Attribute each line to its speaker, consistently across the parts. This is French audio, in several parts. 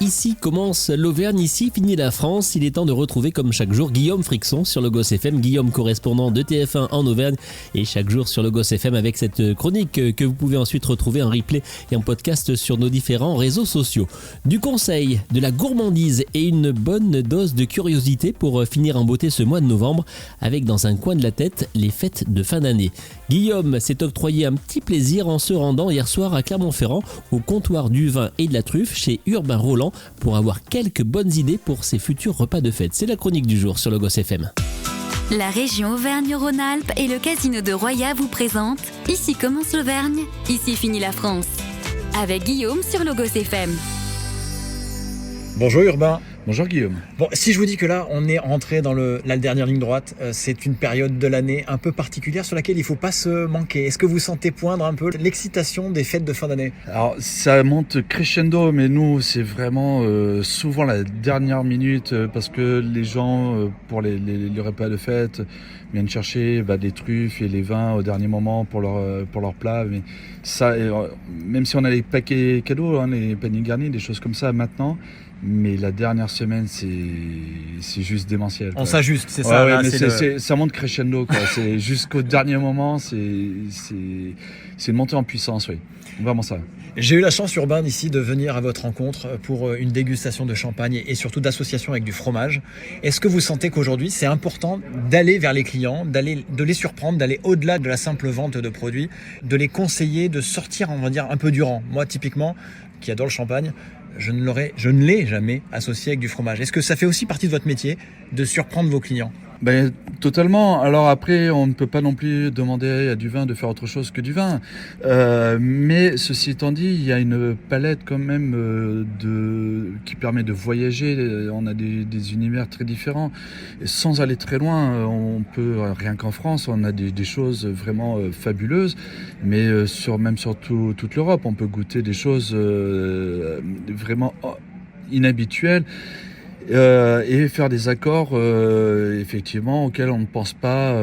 Speaker 1: Ici commence l'Auvergne, ici finit la France. Il est temps de retrouver comme chaque jour Guillaume Frixon sur Logos FM. Guillaume, correspondant de TF1 en Auvergne, et chaque jour sur Logos FM avec cette chronique que vous pouvez ensuite retrouver en replay et en podcast sur nos différents réseaux sociaux. Du conseil, de la gourmandise et une bonne dose de curiosité pour finir en beauté ce mois de novembre avec dans un coin de la tête les fêtes de fin d'année. Guillaume s'est octroyé un petit plaisir en se rendant hier soir à Clermont-Ferrand au comptoir du vin et de la truffe chez Urbain Roland pour avoir quelques bonnes idées pour ses futurs repas de fête. C'est la chronique du jour sur Logos FM.
Speaker 2: La région Auvergne-Rhône-Alpes et le casino de Roya vous présentent Ici commence l'Auvergne, ici finit la France. Avec Guillaume sur Logos FM.
Speaker 3: Bonjour Urbain.
Speaker 4: Bonjour Guillaume.
Speaker 3: Bon, si je vous dis que là, on est rentré dans la dernière ligne droite, c'est une période de l'année un peu particulière sur laquelle il ne faut pas se manquer. Est-ce que vous sentez poindre un peu l'excitation des fêtes de fin d'année ?
Speaker 4: Alors, ça monte crescendo, mais nous, c'est vraiment souvent la dernière minute parce que les gens, pour les repas de fête, viennent chercher des truffes et les vins au dernier moment pour leur plat. Mais ça, même si on a les paquets cadeaux, les paniers garnis, des choses comme ça maintenant, mais la dernière semaine, c'est juste démentiel.
Speaker 3: On s'ajuste, c'est ça.
Speaker 4: Ouais,
Speaker 3: là,
Speaker 4: mais ça monte crescendo, quoi. C'est jusqu'au dernier moment, c'est une montée en puissance, oui. Vraiment ça.
Speaker 3: J'ai eu la chance, Urbain, ici, de venir à votre rencontre pour une dégustation de champagne et surtout d'association avec du fromage. Est-ce que vous sentez qu'aujourd'hui, c'est important d'aller vers les clients, de les surprendre, d'aller au-delà de la simple vente de produits, de les conseiller, de sortir, on va dire, un peu du rang ? Moi, typiquement, qui adore le champagne, je ne l'ai jamais associé avec du fromage. Est-ce que ça fait aussi partie de votre métier de surprendre vos clients ?
Speaker 4: Totalement. Alors après, on ne peut pas non plus demander à du vin de faire autre chose que du vin. Mais ceci étant dit, il y a une palette quand même qui permet de voyager. On a des univers très différents. Et sans aller très loin, on peut, rien qu'en France, on a des choses vraiment fabuleuses. Mais même sur toute l'Europe, on peut goûter des choses vraiment inhabituelles. Et faire des accords effectivement auxquels on ne pense pas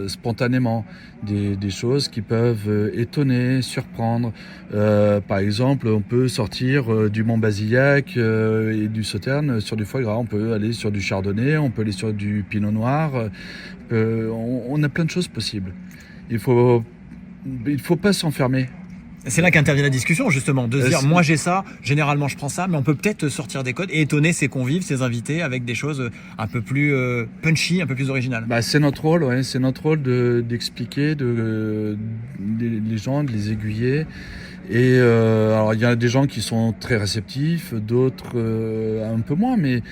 Speaker 4: spontanément, des choses qui peuvent étonner, surprendre. Par exemple, on peut sortir du Mont-Bazillac et du Sauterne sur du foie gras, on peut aller sur du chardonnay, on peut aller sur du pinot noir, on a plein de choses possibles. Il faut pas s'enfermer.
Speaker 3: C'est là qu'intervient la discussion, justement, de se dire, moi j'ai ça, généralement je prends ça, mais on peut peut-être sortir des codes et étonner ses convives, ses invités avec des choses un peu plus punchy, un peu plus originales.
Speaker 4: C'est notre rôle, c'est notre rôle d'expliquer les gens, de les aiguiller. Et alors il y a des gens qui sont très réceptifs, d'autres un peu moins, mais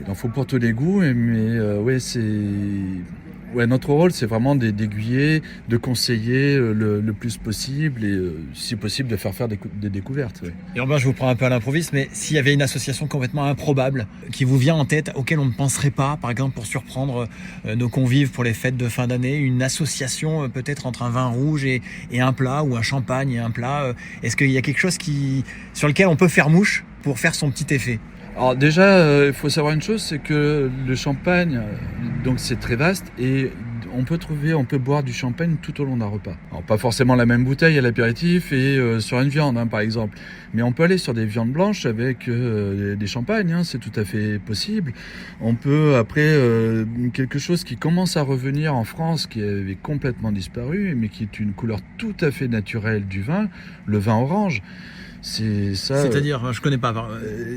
Speaker 4: il en faut pour tous les goûts. Notre rôle, c'est vraiment d'aiguiller, de conseiller le plus possible et, si possible, de faire des découvertes. Ouais.
Speaker 3: Et Urbain, je vous prends un peu à l'improviste, mais s'il y avait une association complètement improbable qui vous vient en tête, auquel on ne penserait pas, par exemple pour surprendre nos convives pour les fêtes de fin d'année, une association peut-être entre un vin rouge et un plat, ou un champagne et un plat, est-ce qu'il y a quelque chose sur lequel on peut faire mouche pour faire son petit effet ?
Speaker 4: Alors déjà, il faut savoir une chose, c'est que le champagne, donc c'est très vaste et on peut boire du champagne tout au long d'un repas. Alors pas forcément la même bouteille à l'apéritif et sur une viande, par exemple. Mais on peut aller sur des viandes blanches avec des champagnes, c'est tout à fait possible. On peut après quelque chose qui commence à revenir en France, qui avait complètement disparu, mais qui est une couleur tout à fait naturelle du vin, le vin orange. C'est ça.
Speaker 3: C'est-à-dire, je connais pas.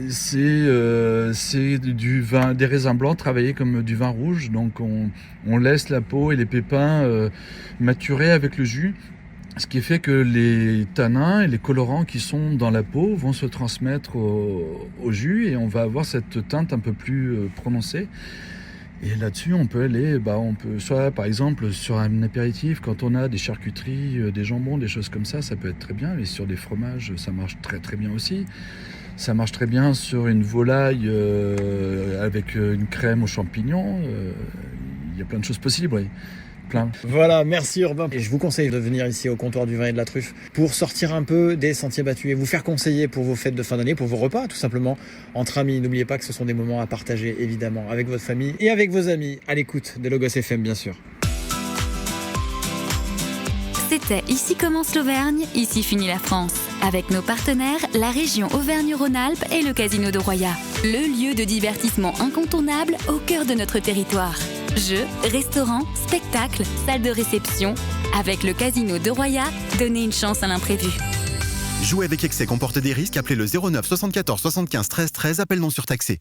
Speaker 4: C'est du vin, des raisins blancs travaillés comme du vin rouge. Donc on laisse la peau et les pépins maturer avec le jus. Ce qui fait que les tanins et les colorants qui sont dans la peau vont se transmettre au jus et on va avoir cette teinte un peu plus prononcée. Et là-dessus, on peut aller, soit par exemple sur un apéritif, quand on a des charcuteries, des jambons, des choses comme ça peut être très bien. Et sur des fromages, ça marche très très bien aussi. Ça marche très bien sur une volaille avec une crème aux champignons. Il y a plein de choses possibles, oui. Plein.
Speaker 3: Voilà, merci Urbain. Et je vous conseille de venir ici au comptoir du vin et de la truffe pour sortir un peu des sentiers battus et vous faire conseiller pour vos fêtes de fin d'année, pour vos repas tout simplement entre amis. N'oubliez pas que ce sont des moments à partager évidemment avec votre famille et avec vos amis à l'écoute de Logos FM bien sûr.
Speaker 2: C'était C'était Ici commence l'Auvergne, ici finit la France. Avec nos partenaires, la région Auvergne-Rhône-Alpes et le Casino de Roya. Le lieu de divertissement incontournable au cœur de notre territoire. Jeux, restaurants, spectacles, salles de réception. Avec le Casino de Roya, donnez une chance à l'imprévu.
Speaker 5: Jouer avec excès comporte des risques. Appelez le 09 74 75 13 13. Appel non surtaxé.